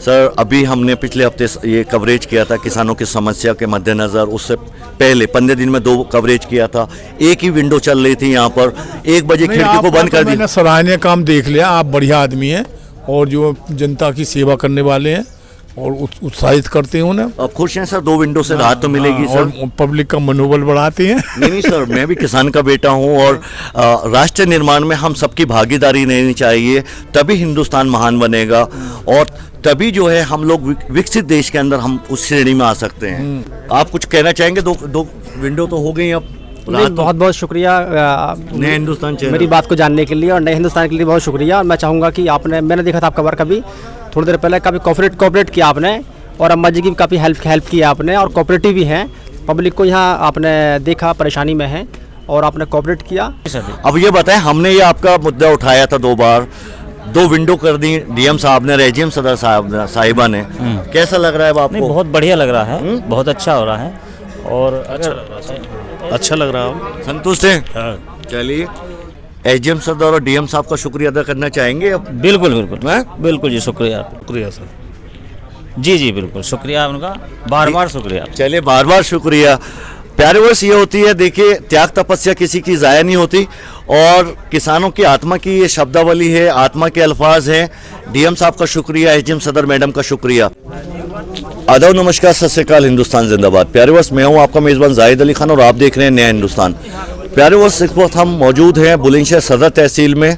Sir अभी हमने पिछले हफ्ते ये कवरेज किया था किसानों की समस्या के मद्देनज़र, उससे पहले 15 दिन में 2 कवरेज किया था। एक ही विंडो चल रही थी यहाँ पर, 1 बजे खिड़की को बंद कर दी। मैंने सराहनीय काम देख लिया, आप बढ़िया आदमी हैं और जो जनता की सेवा करने वाले हैं और उत्साहित करते हैं उन्हें। अब खुश हैं सर, 2 विंडो से राहत तो मिलेगी सर, और पब्लिक का मनोबल बढ़ाते हैं। नहीं सर, मैं भी किसान का बेटा हूं और राष्ट्र निर्माण में हम सबकी भागीदारी लेनी चाहिए, तभी हिंदुस्तान महान बनेगा और तभी जो है हम लोग विकसित देश के अंदर हम उस श्रेणी में आ सकते हैं। आप कुछ कहना चाहेंगे? दो विंडो तो हो गई अब। बहुत बहुत शुक्रिया नए हिंदुस्तान चैनल मेरी बात को जानने के लिए, और नए हिंदुस्तान के लिए बहुत शुक्रिया। और मैं चाहूँगा कि मैंने देखा था आपका वर्क अभी थोड़ी देर पहले, काफ़ी कोऑपरेट किया आपने और अम्मा जी की भी काफ़ी हेल्प की आपने, और कोऑपरेटिव भी हैं। पब्लिक को यहाँ आपने देखा परेशानी में है और आपने कोऑपरेट किया। अब ये बताएं, हमने ये आपका मुद्दा उठाया था 2 बार, 2 विंडो कर दी डीएम साहब ने, रेजियम सदर साहिबा ने। कैसा लग रहा है आपको? नहीं, बहुत बढ़िया लग रहा है, बहुत अच्छा हो रहा है और अच्छा लग रहा है। संतुष्ट हैं? चलिए, एसडीएम सदर और डीएम साहब का शुक्रिया अदा करना चाहेंगे अब? बिल्कुल बिल्कुल जी, शुक्रिया सर। जी बिल्कुल शुक्रिया उनका, बार शुक्रिया। चलिए, बार शुक्रिया। प्यारे वर्ष ये होती है, देखिए त्याग तपस्या किसी की ज़ाया नहीं होती और किसानों की आत्मा की ये शब्दावली है, आत्मा के अल्फाज हैं। डीएम साहब का शुक्रिया, एसडीएम सदर मैडम का शुक्रिया। आदाब, नमस्कार, सत श्री अकाल, हिंदुस्तान जिंदाबाद। प्यारे वर्ष, मैं हूँ आपका मेज़बान जाहिद अली खान और आप देख रहे हैं नया हिंदुस्तान। प्यारे वर्ष, इस वक्त हम मौजूद हैं बुलंदशहर सदर तहसील में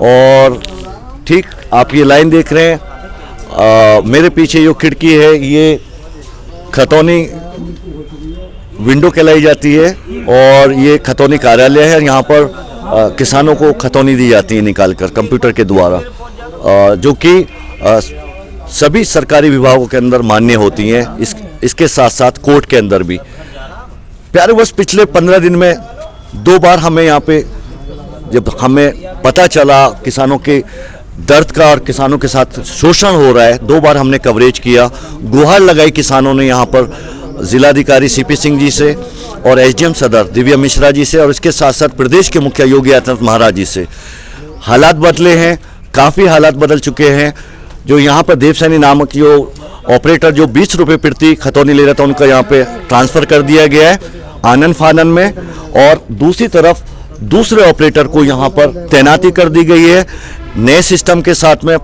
और ठीक आप ये लाइन देख रहे हैं, मेरे पीछे जो खिड़की है ये खतौनी विंडो कहलाई जाती है और ये खतौनी कार्यालय है। यहाँ पर किसानों को खतौनी दी जाती है निकालकर कंप्यूटर के द्वारा, जो कि सभी सरकारी विभागों के अंदर मान्य होती हैं, इसके साथ साथ कोर्ट के अंदर भी। प्यारे वर्ष, पिछले 15 दिन में 2 बार हमें यहाँ पे, जब हमें पता चला किसानों के दर्द का और किसानों के साथ शोषण हो रहा है, 2 बार हमने कवरेज किया। गुहार लगाई किसानों ने यहाँ पर जिलाधिकारी सीपी सिंह जी से और एसडीएम सदर दिव्या मिश्रा जी से और इसके साथ साथ प्रदेश के मुखिया योगी आदित्यनाथ महाराज जी से। हालात बदले हैं, काफ़ी हालात बदल चुके हैं। जो यहाँ पर देवसैनी नामक जो ऑपरेटर जो 20 रुपये प्रति खतौनी ले रहा था, उनका यहाँ पे ट्रांसफ़र कर दिया गया है आनन फानन में, और दूसरी तरफ दूसरे ऑपरेटर को यहाँ पर तैनाती कर दी गई है नए सिस्टम के साथ में।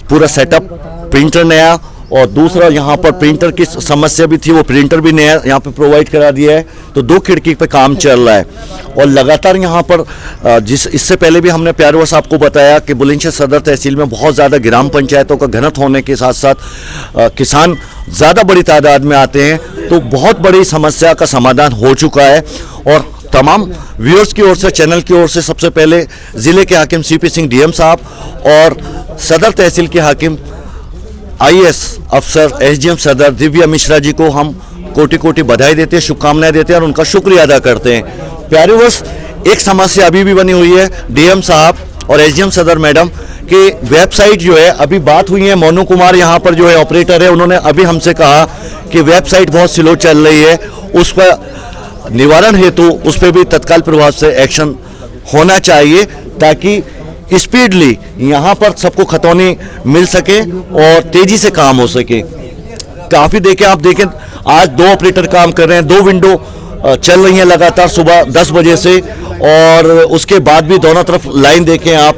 पूरा सेटअप, प्रिंटर नया, और दूसरा यहाँ पर प्रिंटर की समस्या भी थी, वो प्रिंटर भी नया यहाँ पे प्रोवाइड करा दिया है। तो 2 खिड़की पे काम चल रहा है और लगातार यहाँ पर इससे पहले भी हमने प्यारे वर्ष आपको बताया कि बुलंदशहर सदर तहसील में बहुत ज़्यादा ग्राम पंचायतों का घनत्व होने के साथ साथ किसान ज़्यादा बड़ी तादाद में आते हैं, तो बहुत बड़ी समस्या का समाधान हो चुका है। और तमाम व्यूअर्स की ओर से, चैनल की ओर से सबसे पहले ज़िले के हाकिम सीपी सिंह डीएम साहब और सदर तहसील के हाकिम आईएएस अफसर एसडीएम सदर दिव्या मिश्रा जी को हम कोटि कोटि बधाई देते हैं, शुभकामनाएं देते हैं और उनका शुक्रिया अदा करते हैं। प्यारे वर्ष, एक समस्या अभी भी बनी हुई है डीएम साहब और एसडीएम सदर मैडम की वेबसाइट जो है, अभी बात हुई है, मोनू कुमार यहाँ पर जो है ऑपरेटर है, उन्होंने अभी हमसे कहा कि वेबसाइट बहुत स्लो चल रही है, उस पर निवारण हेतु उस पर भी तत्काल प्रभाव से एक्शन होना चाहिए ताकि स्पीडली यहाँ पर सबको खतौनी मिल सके और तेजी से काम हो सके। काफ़ी आप देखें आज 2 ऑपरेटर काम कर रहे हैं, 2 विंडो चल रही हैं लगातार सुबह 10 बजे से, और उसके बाद भी दोनों तरफ लाइन देखें आप,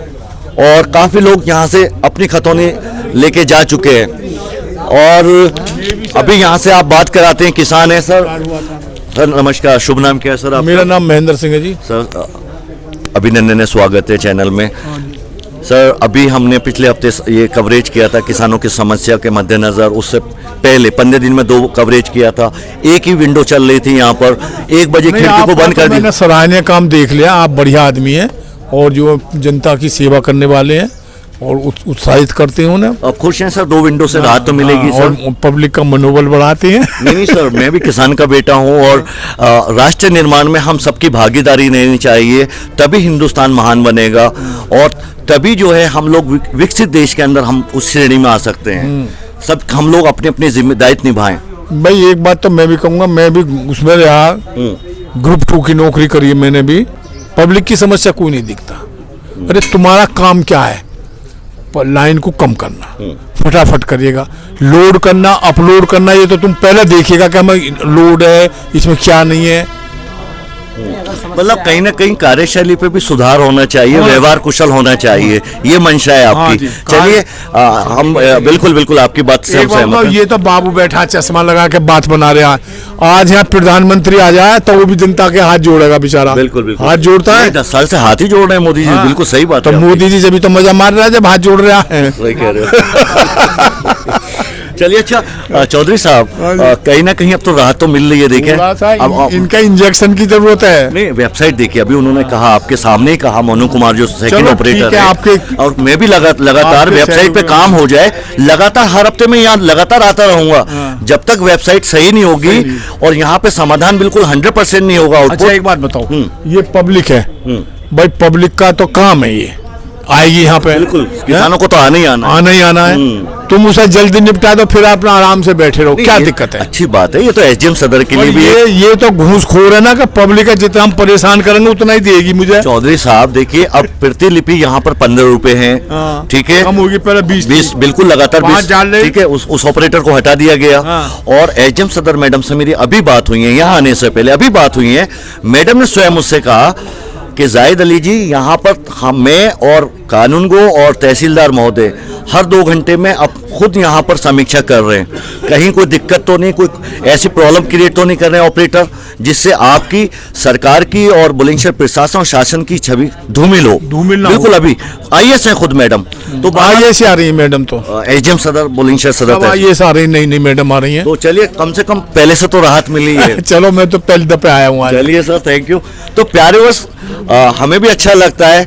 और काफ़ी लोग यहाँ से अपनी खतौनी लेके जा चुके हैं। और अभी यहाँ से आप बात कराते हैं, किसान हैं सर नमस्कार, शुभ नाम क्या है सर आपका? मेरा नाम महेंद्र सिंह है जी। सर अभिनंदन है, स्वागत है चैनल में। सर अभी हमने पिछले हफ्ते ये कवरेज किया था किसानों की समस्या के मद्देनज़र, उससे पहले 15 दिन में 2 कवरेज किया था। एक ही विंडो चल रही थी यहाँ पर, 1 बजे खिड़की को बंद कर दी। मैंने सराहनीय काम देख लिया, आप बढ़िया आदमी हैं और जो जनता की सेवा करने वाले हैं और उत्साहित करते हैं उन्हें। अब खुश हैं सर, 2 विंडो से राहत तो मिलेगी सर, और पब्लिक का मनोबल बढ़ाते हैं। नहीं सर, मैं भी किसान का बेटा हूं और राष्ट्र निर्माण में हम सबकी भागीदारी लेनी चाहिए, तभी हिंदुस्तान महान बनेगा और तभी जो है हम लोग विकसित देश के अंदर हम उस श्रेणी में आ सकते हैं। सब हम लोग अपनी अपनी जिम्मेदारी निभाएं। भाई एक बात तो मैं भी कहूँगा, मैं भी उसमें रहा, ग्रुप 2 की नौकरी करी है मैंने भी। पब्लिक की समस्या कोई नहीं दिखता, अरे तुम्हारा काम क्या है, लाइन को कम करना, फटाफट करिएगा। लोड करना, अपलोड करना, ये तो तुम पहले देखिएगा कि हमें लोड है, इसमें क्या नहीं है। मतलब कहीं ना कहीं कार्यशैली पे भी सुधार होना चाहिए, व्यवहार कुशल होना चाहिए, ये मंशा है हाँ आपकी। जी, चलिए हम बिल्कुल बिल्कुल आपकी बात से हम सहमत हैं। ये तो बाबू बैठा चश्मा लगा के बात बना रहे हैं। आज यहाँ प्रधानमंत्री आ जाए तो वो भी जनता के हाथ जोड़ेगा बेचारा। बिल्कुल बिल्कुल हाथ जोड़ता है। 10 साल से हाथ ही जोड़ रहे हैं मोदी जी। बिल्कुल सही बात तो है। मोदी जी जब तो मजा मार रहा है जब हाथ जोड़ रहा है। सही कह रहे हो। चलिए अच्छा चौधरी साहब, कहीं ना कहीं अब तो राहत तो मिल रही है। देखें अब इनका इंजेक्शन की जरूरत है। नहीं, वेबसाइट देखिए, अभी उन्होंने कहा, आपके सामने ही कहा, मोनू कुमार जो सेकंड चलो ऑपरेटर ठीक है, है, आपके और मैं भी लगातार आपके वेबसाइट पे शहर काम हो जाए, लगातार हर हफ्ते में यहाँ लगातार आता रहूंगा जब तक वेबसाइट सही नहीं होगी और यहाँ पे समाधान बिल्कुल 100% नहीं होगा। अच्छा एक बात बताओ, ये पब्लिक है भाई, पब्लिक का तो काम है, ये आएगी यहाँ पे। बिल्कुल, किसानों को तो आना ही आना है। तुम उसे जल्दी निपटा दो, फिर अपना आराम से बैठे रहो, क्या दिक्कत है? अच्छी बात है, ये तो एसडीएम सदर के लिए भी ये तो घूसखोर है ना कि पब्लिक है, जितना हम परेशान करेंगे उतना ही देगी मुझे। चौधरी साहब देखिए, अब प्रतिलिपि यहाँ पर 15 रुपए है, ठीक है, कम होगी, पहले 20 बिल्कुल लगातार 20, ठीक है, उस ऑपरेटर को हटा दिया गया। और एसडीएम सदर मैडम से मेरी अभी बात हुई है, यहाँ आने से पहले अभी बात हुई है। मैडम ने स्वयं मुझसे कहा कि जाहिद अली जी, यहाँ पर मैं और कानूनगो और तहसीलदार महोदय हर 2 घंटे में अब खुद यहाँ पर समीक्षा कर रहे हैं, कहीं कोई दिक्कत तो नहीं, कोई ऐसी प्रॉब्लम क्रिएट तो नहीं कर रहे हैं ऑपरेटर, जिससे आपकी सरकार की और बुलंदशहर प्रशासन और शासन की छवि धूमिल हो। बिल्कुल, अभी आईएएस है खुद मैडम, तो आईएएस आ रही है मैडम, तो एसडीएम सदर बुलंदशहर सदर आईएएस आ रही, नहीं मैडम आ रही है। तो चलिए, कम से कम पहले से तो राहत मिली है। चलो, मैं तो पहले दफे आया हूँ। चलिए सर, थैंक यू। तो प्यारे वर्ष, हमें भी अच्छा लगता है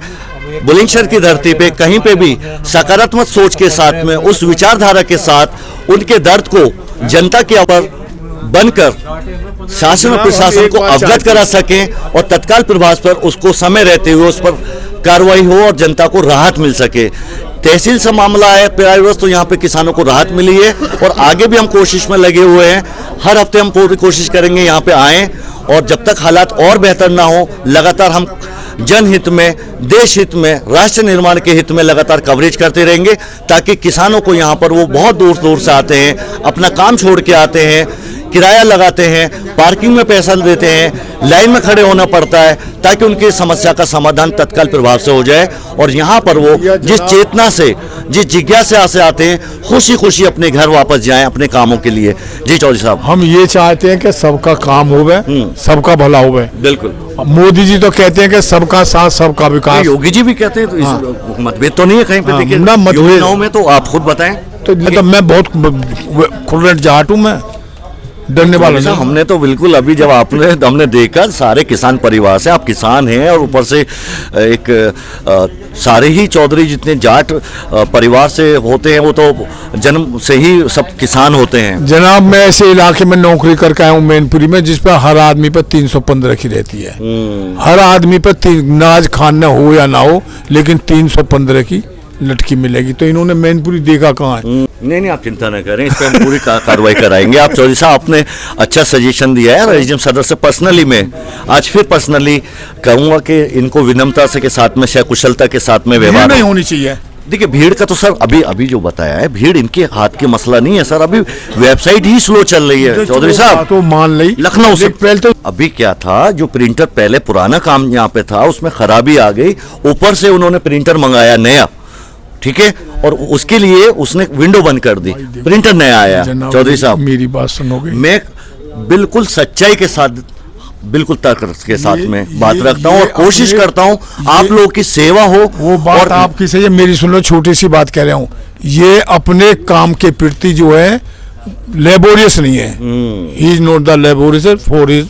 बुलंदशहर की धरती पे कहीं पे भी सकारात्मक सोच के साथ में, उस विचारधारा के साथ उनके दर्द को जनता के ऊपर बनकर शासन और प्रशासन को अवगत करा सकें और तत्काल प्रभाव पर उसको समय रहते हुए उस पर कार्रवाई हो और जनता को राहत मिल सके। तहसील से मामला है प्यारे, तो यहाँ पे किसानों को राहत मिली है और आगे भी हम कोशिश में लगे हुए हैं। हर हफ्ते हम पूरी कोशिश करेंगे यहाँ पे आएँ, और जब तक हालात और बेहतर ना हो, लगातार हम जनहित में, देश हित में, राष्ट्र निर्माण के हित में लगातार कवरेज करते रहेंगे, ताकि किसानों को यहाँ पर, वो बहुत दूर दूर से आते हैं, अपना काम छोड़ के आते हैं, किराया लगाते हैं, पार्किंग में पैसा देते हैं, लाइन में खड़े होना पड़ता है, ताकि उनकी समस्या का समाधान तत्काल प्रभाव से हो जाए और यहाँ पर वो जिस चेतना से, जिस जिज्ञासा से आते हैं, खुशी खुशी अपने घर वापस जाएं अपने कामों के लिए। जी चौधरी साहब, हम ये चाहते हैं कि सबका काम होवे, सबका भला होवे। बिल्कुल, मोदी जी तो कहते हैं कि सबका साथ सबका विकास, योगी जी भी कहते हैं, तो इस मतभेद तो नहीं है कहीं पे? देखिए योजनाओं में तो आप खुद बताएं। तो मैं बहुत खुलट जाट हूँ, मैं डरने वाला नहीं। हमने तो बिल्कुल, अभी जब हमने देखा सारे किसान परिवार से, आप किसान हैं और ऊपर से एक सारे ही चौधरी जितने जाट परिवार से होते हैं, वो तो जन्म से ही सब किसान होते हैं। जनाब, मैं ऐसे इलाके में नौकरी करके आया हूँ मैनपुरी में, जिस पर हर आदमी पर 315 की रहती है। हर आदमी पर नाज खाना हो या ना हो, लेकिन 315 की लटकी मिलेगी। तो इन्होंने मैनपुरी देखा कहाँ है? नहीं, आप चिंता न करें, इस पर हम पूरी कार्रवाई कराएंगे। आप चौधरी साहब, आपने अच्छा सजेशन दिया है। एसडीएम सदर से पर्सनली मैं आज फिर पर्सनली कहूंगा कि इनको विनम्रता से के साथ में, कुशलता के साथ में व्यवहार नहीं होनी चाहिए। देखिए, भीड़ का तो सर अभी जो बताया है, भीड़ इनके हाथ के मसला नहीं है सर। अभी वेबसाइट ही स्लो चल रही है चौधरी साहब, तो मान ली लखनऊ से पहले तो अभी क्या था, जो प्रिंटर पहले पुराना काम यहाँ पे था, उसमें खराबी आ गई, ऊपर से उन्होंने प्रिंटर मंगाया नया, ठीक है, और उसके लिए उसने विंडो बंद कर दी, प्रिंटर नया आया। चौधरी साहब, मेरी बात सुनोगे? मैं बिल्कुल सच्चाई के साथ, बिल्कुल तर्क के साथ में बात रखता हूँ और कोशिश करता हूँ आप लोगों की सेवा हो। वो बात आपकी सही है, मेरी सुन लो, छोटी सी बात कह रहा हूँ। ये अपने काम के प्रति जो है लेबोरियस नहीं है। He is not the laborious for his,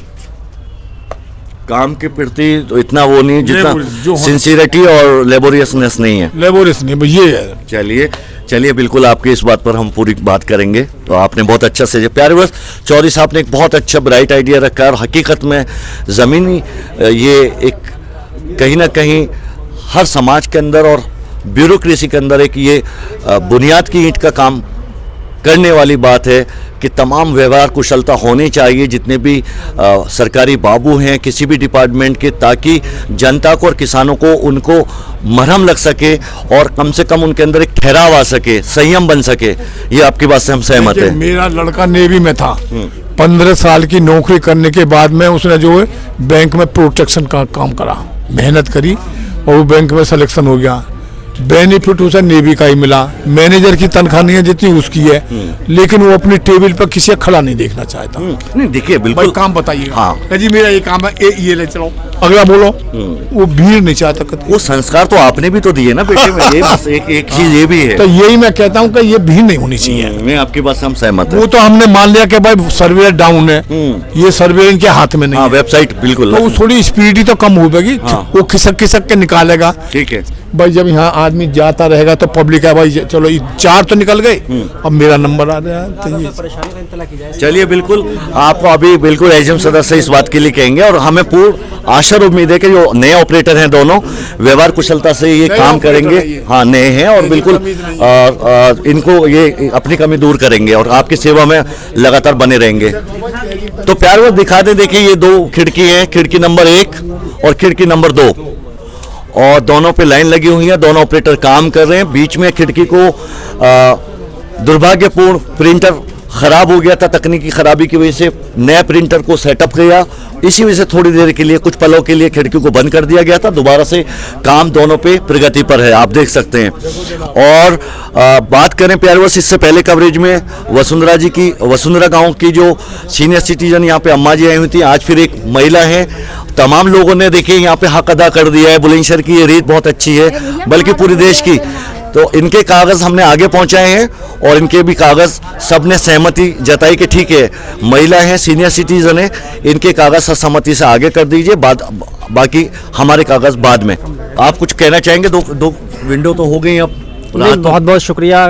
काम के प्रति तो इतना वो नहीं जितना सिंसियरिटी और लेबोरियसनेस नहीं है। लेबोरियस नहीं, ये है। चलिए बिल्कुल आपकी इस बात पर हम पूरी बात करेंगे। तो आपने बहुत अच्छा से, प्यारे बस चौधरी साहब ने एक बहुत अच्छा ब्राइट आइडिया रखा है और हकीकत में ज़मीनी ये एक कहीं ना कहीं हर समाज के अंदर और ब्यूरोक्रेसी के अंदर एक ये बुनियाद की ईंट का काम करने वाली बात है कि तमाम व्यवहार कुशलता होनी चाहिए जितने भी सरकारी बाबू हैं किसी भी डिपार्टमेंट के, ताकि जनता को और किसानों को उनको मरहम लग सके और कम से कम उनके अंदर एक ठहराव आ सके, संयम बन सके। ये आपकी बात से हम सहमत हैं। मेरा लड़का नेवी में था, 15 साल की नौकरी करने के बाद में उसने जो है बैंक में प्रोटेक्शन का काम करा, मेहनत करी और वो बैंक में सिलेक्शन हो गया। बेनिफिट उसे नेवी का ही मिला, मैनेजर की तनख्वाह नहीं है जितनी उसकी है, लेकिन वो अपनी टेबल पर किसी का खड़ा नहीं देखना चाहता। नहीं देखिए बिल्कुल भाई काम बताइएगा। हाँ। जी मेरा ये काम है, ये ले चलो, अगला बोलो। वो भीड़ नहीं चाहता कभी। वो संस्कार तो आपने भी तो दिए ना बेटे में, ये बस एक चीज ये भी है। तो यही मैं कहता हूँ कि ये भीड़ नहीं होनी चाहिए। मैं आपकी बात से हम सहमत वो हैं। तो हमने मान लिया कि भाई सर्वे डाउन है, ये सर्वे इनके हाथ में नहीं हाँ है, वेबसाइट बिल्कुल तो वो थोड़ी स्पीड ही तो कम होगी। हाँ। वो खिसक खिसक के निकालेगा। ठीक है। भाई जब यहाँ आदमी जाता रहेगा तो पब्लिक है भाई चलो ये 4 तो निकल गए, अब मेरा नंबर आ रहा है, तो ये चलिए बिल्कुल आपको अभी बिल्कुल एजम सदस्य इस बात के लिए कहेंगे और हमें पूर्ण आशा और उम्मीद है कि जो नए ऑपरेटर हैं दोनों व्यवहार कुशलता से ये नए काम ऑपरेटर करेंगे। हैं ये। हाँ नए हैं और बिल्कुल इनको ये अपनी कमी दूर करेंगे और आपकी सेवा में लगातार बने रहेंगे। तो प्यार वो दिखा दें, देखिए ये 2 खिड़की हैं, खिड़की नंबर 1 और खिड़की नंबर 2 और दोनों पे लाइन लगी हुई है, दोनों ऑपरेटर काम कर रहे हैं। बीच में खिड़की को दुर्भाग्यपूर्ण प्रिंटर खराब हो गया था, तकनीकी खराबी की वजह से नया प्रिंटर को सेटअप किया, इसी वजह से थोड़ी देर के लिए कुछ पलों के लिए खिड़की को बंद कर दिया गया था। दोबारा से काम दोनों पे प्रगति पर है, आप देख सकते हैं। और बात करें प्यारवर्स, इससे पहले कवरेज में वसुंधरा गांव की जो सीनियर सिटीजन यहाँ पे अम्मा जी आई हुई थी, आज फिर एक महिला है। तमाम लोगों ने देखिए यहाँ पे हक अदा कर दिया है। बुलंदशहर की ये रीत बहुत अच्छी है, बल्कि पूरे देश की। तो इनके कागज हमने आगे पहुंचाए हैं और इनके भी कागज सबने सहमति जताई कि ठीक है महिला है, सीनियर सिटीजन है, इनके कागज सहमति से आगे कर दीजिए, बाकी हमारे कागज बाद में। आप कुछ कहना चाहेंगे? दो विंडो तो हो गई अब। बहुत बहुत शुक्रिया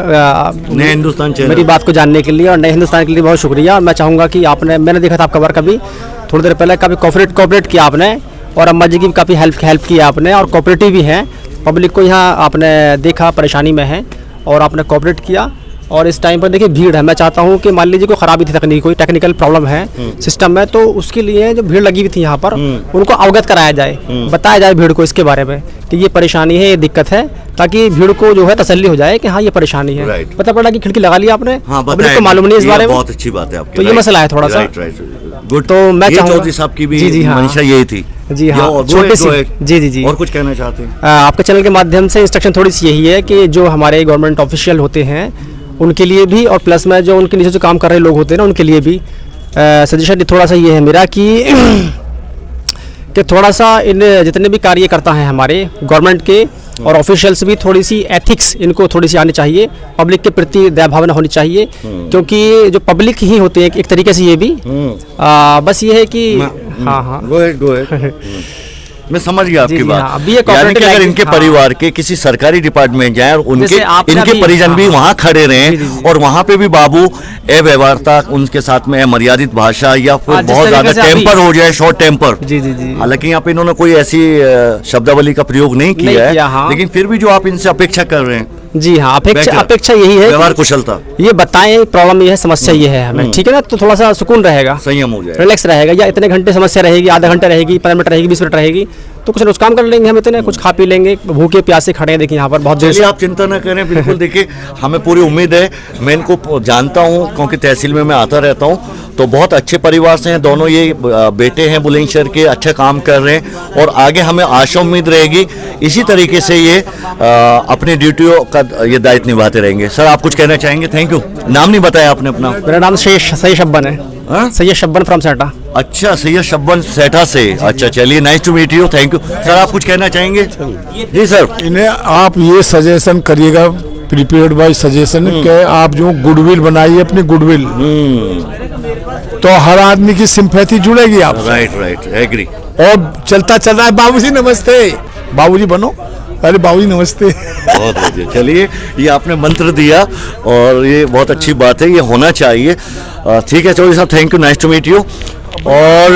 नए हिंदुस्तान चैनल मेरी बात को जानने के लिए और नए हिंदुस्तान के लिए बहुत शुक्रिया। और मैं चाहूँगा कि मैंने देखा था आपका वर्क अभी थोड़ी देर पहले, काफ़ी कोऑपरेट किया आपने और अम्मा जी की भी काफ़ी हेल्प की आपने और कोऑपरेटिव भी हैं। पब्लिक को यहाँ आपने देखा परेशानी में है और आपने कोऑपरेट किया। और इस टाइम पर देखिए भीड़ है, मैं चाहता हूँ कि मान लीजिए कोई खराबी थी, तकनीकी कोई टेक्निकल प्रॉब्लम है सिस्टम में, तो उसके लिए जो भीड़ लगी हुई थी यहाँ पर उनको अवगत कराया जाए, बताया जाए भीड़ को इसके बारे में कि ये परेशानी है, ये दिक्कत है, ताकि भीड़ को जो है तसल्ली हो जाए कि हाँ ये परेशानी है। पता पड़ा कि खिड़की लगा ली आपने, पब्लिक को मालूम नहीं इस बारे में, बहुत अच्छी बात है आपकी। तो ये मसला है थोड़ा सा। गुड। तो मैं चाहूँगा चौधरी साहब की भी जी हाँ, मंशा यही थी। जी हाँ, छोटी सी जी और कुछ कहना चाहते हैं? आपके चैनल के माध्यम से इंस्ट्रक्शन थोड़ी सी यही है कि जो हमारे गवर्नमेंट ऑफिशियल होते हैं उनके लिए भी और प्लस में जो उनके नीचे जो काम कर रहे लोग होते हैं ना उनके लिए भी सजेशन थोड़ा सा ये है मेरा कि थोड़ा सा इन जितने भी कार्यकर्ता हैं हमारे गवर्नमेंट के और ऑफिशियल्स भी थोड़ी सी एथिक्स इनको थोड़ी सी आनी चाहिए, पब्लिक के प्रति दया भावना होनी चाहिए, क्योंकि जो पब्लिक ही होते हैं एक तरीके से ये भी बस ये है कि हाँ गो अहेड मैं समझ गया आपकी बात। अभी यानी कि अगर इनके परिवार के किसी सरकारी डिपार्टमेंट जाएं और इनके परिजन भी वहां खड़े रहें और वहां पे भी बाबू अव्यवहारता, उनके साथ में मर्यादित भाषा या फिर बहुत ज्यादा टेम्पर हो जाए, शॉर्ट टेम्पर। हालांकि यहाँ पे इन्होंने कोई ऐसी शब्दावली का प्रयोग नहीं किया है, लेकिन फिर भी जो आप इनसे अपेक्षा कर रहे हैं, जी हाँ, अपेक्षा यही है, व्यवहार कुशलता, ये बताएं प्रॉब्लम ये है, समस्या ये है हमें, ठीक है ना, तो थोड़ा सा सुकून रहेगा, संयम हो जाएगा, रिलैक्स रहेगा। या इतने घंटे समस्या रहेगी, आधा घंटा रहेगी, 15 मिनट रहेगी, 20 मिनट रहेगी, तो कुछ काम कर लेंगे हम, इतने कुछ खा पी लेंगे, भूखे प्यासे खड़े हैं देखिए यहाँ पर बहुत देर से। आप चिंता न करें, बिल्कुल देखिए हमें पूरी उम्मीद है, मैं इनको जानता हूँ क्योंकि तहसील में मैं आता रहता हूँ, तो बहुत अच्छे परिवार से हैं दोनों, ये बेटे हैं बुलंदशहर के, अच्छे काम कर रहे हैं और आगे हमें आशा उम्मीद रहेगी इसी तरीके से ये अपनी ड्यूटियों का ये दायित्व निभाते रहेंगे। सर आप कुछ कहना चाहेंगे? Thank you. नाम नहीं बताया आपने अपना? मेरा नाम सैयद शब्बन है। सैयद शब्बन फ्रॉम सेठा। अच्छा, सैयद शब्बन सेठा से। अच्छा चलिए, nice to meet you, thank you. Sir आप कुछ कहना चाहेंगे? जी सर। इन्हें आप ये सजेशन करिएगा, प्रिपेयर्ड बाय सजेशन, कि आप जो गुडविल बनाइए अपनी गुडविल, तो हर आदमी की सिंपैथी जुड़ेगी आप। Right agree. और चलता चल रहा है, बाबूजी नमस्ते, बाबूजी बनो, अरे बाबूजी नमस्ते। बहुत बढ़िया, चलिए ये आपने मंत्र दिया और ये बहुत अच्छी बात है, ये होना चाहिए। ठीक है चौधरी साहब, thank you, nice to meet you. और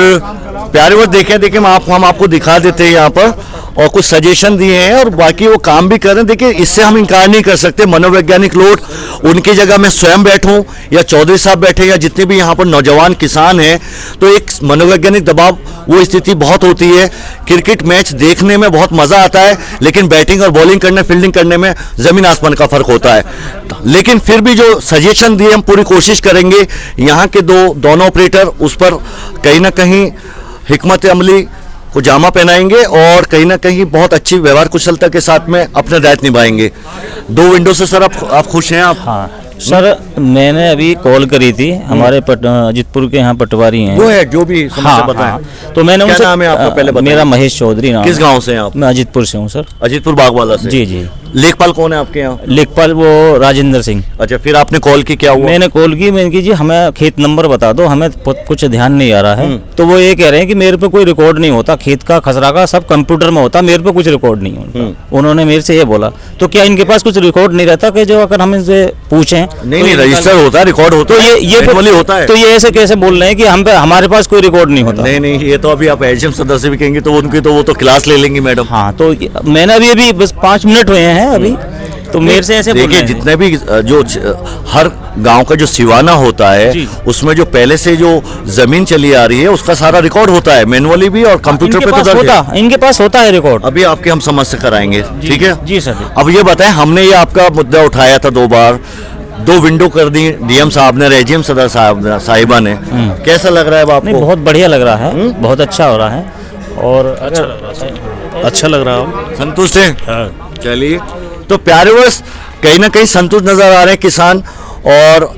प्यारे वर्ष देखें हम आपको दिखा देते हैं यहाँ पर, और कुछ सजेशन दिए हैं और बाकी वो काम भी कर रहे हैं। देखिए इससे हम इनकार नहीं कर सकते, मनोवैज्ञानिक लोड उनकी जगह मैं स्वयं बैठूं या चौधरी साहब बैठे या जितने भी यहाँ पर नौजवान किसान हैं, तो एक मनोवैज्ञानिक दबाव वो स्थिति बहुत होती है। क्रिकेट मैच देखने में बहुत मजा आता है, लेकिन बैटिंग और बॉलिंग करने, फील्डिंग करने में जमीन आसमान का फर्क होता है। लेकिन फिर भी जो सजेशन दिए हम पूरी कोशिश करेंगे यहाँ के दोनों ऑपरेटर उस पर कहीं ना कहीं हिकमत अमली को जामा पहनाएंगे और कहीं ना कहीं बहुत अच्छी व्यवहार कुशलता के साथ में अपना दायित्व निभाएंगे। 2 विंडो से सर आप खुश हैं? आप हाँ सर, मैंने अभी कॉल करी थी, हमारे अजितपुर के यहाँ पटवारी हैं वो है जो भी समस्या बताएं। हाँ, तो मैंने क्या उनसे, नाम है आपका पहले बताएं? मेरा महेश चौधरी नाम। किस गांव से हैं आप? मैं अजितपुर से हूँ सर। अजितपुर बागवाला से? जी जी। लेखपाल कौन है आपके यहाँ? लेखपाल वो राजेंद्र सिंह। अच्छा, फिर आपने कॉल की, क्या हुआ? मैंने कॉल की, मैंने की जी हमें खेत नंबर बता दो, हमें कुछ ध्यान नहीं आ रहा है। तो वो ये कह रहे हैं कि मेरे पे कोई रिकॉर्ड नहीं होता, खेत का खसरा का सब कंप्यूटर में होता, मेरे पे कुछ रिकॉर्ड नहीं होता। उन्होंने मेरे से ये बोला, तो क्या इनके पास कुछ रिकॉर्ड नहीं रहता कि जो अगर हम इनसे पूछें? नहीं, रजिस्टर होता है, रिकॉर्ड होता है, ये होता है। तो ये ऐसे कैसे बोल रहे हैं कि हम पे हमारे पास कोई रिकॉर्ड नहीं होता? नहीं, ये तो अभी आप एचएम सदस्य भी कहेंगे तो उनकी तो वो तो क्लास ले लेंगी मैडम। हाँ, तो मैंने अभी बस 5 मिनट हुए हैं अभी, तो मेरे से ऐसे बोल रहे देखिए हैं। जितने भी जो हर गांव का जो सिवाना होता है उसमें जो पहले से जो जमीन चली आ रही है उसका सारा रिकॉर्ड होता है, मैनुअली भी और कंप्यूटर पे तो दर्ज है। इनके पास होता है रिकॉर्ड। अभी आपके हम समस्या कराएंगे, ठीक है जी सर। अब ये बताएं, हमने ये आपका मुद्दा उठाया था 2 बार, 2 विंडो कर दी डीएम साहब ने, रेजियम सदर साहिबा ने, कैसा लग रहा है आपको? नहीं, बहुत बढ़िया लग रहा है, बहुत अच्छा हो रहा है और अच्छा लग रहा है। संतुष्ट है? चलिए, तो प्यारे वर्ष कहीं ना कहीं संतुष्ट नजर आ रहे हैं किसान, और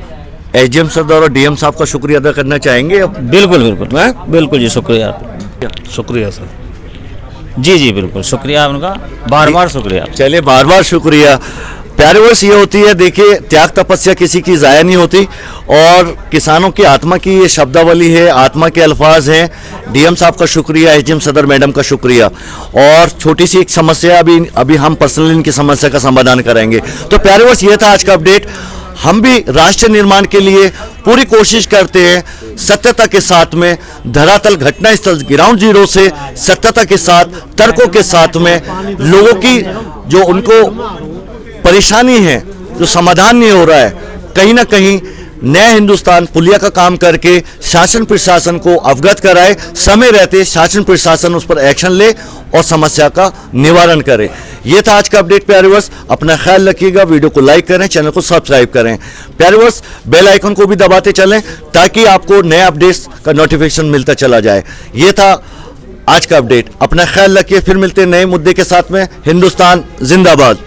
एसडीएम सदर और डीएम साहब का शुक्रिया अदा करना चाहेंगे। बिल्कुल बिल्कुल बिल्कुल जी, शुक्रिया। शुक्रिया सर। जी जी बिल्कुल शुक्रिया उनका, बार बार शुक्रिया। चलिए, बार बार शुक्रिया। प्यारे वर्ष ये होती है, देखिए त्याग तपस्या किसी की ज़ाया नहीं होती, और किसानों की आत्मा की ये शब्दावली है, आत्मा के अल्फाज हैं। डीएम साहब का शुक्रिया, एसडीएम सदर मैडम का शुक्रिया। और छोटी सी एक समस्या अभी हम पर्सनली इनकी समस्या का समाधान करेंगे। तो प्यारे वर्ष ये था आज का अपडेट। हम भी राष्ट्र निर्माण के लिए पूरी कोशिश करते हैं, सत्यता के साथ में, धरातल घटना स्थल ग्राउंड जीरो से सत्यता के साथ, तर्कों के साथ में, लोगों की जो उनको परेशानी है, जो समाधान नहीं हो रहा है, कहीं ना कहीं नया हिंदुस्तान पुलिया का काम करके शासन प्रशासन को अवगत कराए, समय रहते शासन प्रशासन उस पर एक्शन ले और समस्या का निवारण करे। ये था आज का अपडेट प्यारे वर्ष। अपना ख्याल रखिएगा, वीडियो को लाइक करें, चैनल को सब्सक्राइब करें। प्यारे वर्ष बेल आइकन को भी दबाते चलें ताकि आपको नए अपडेट्स का नोटिफिकेशन मिलता चला जाए। ये था आज का अपडेट। अपना ख्याल रखिए, फिर मिलते हैं नए मुद्दे के साथ में। हिंदुस्तान जिंदाबाद।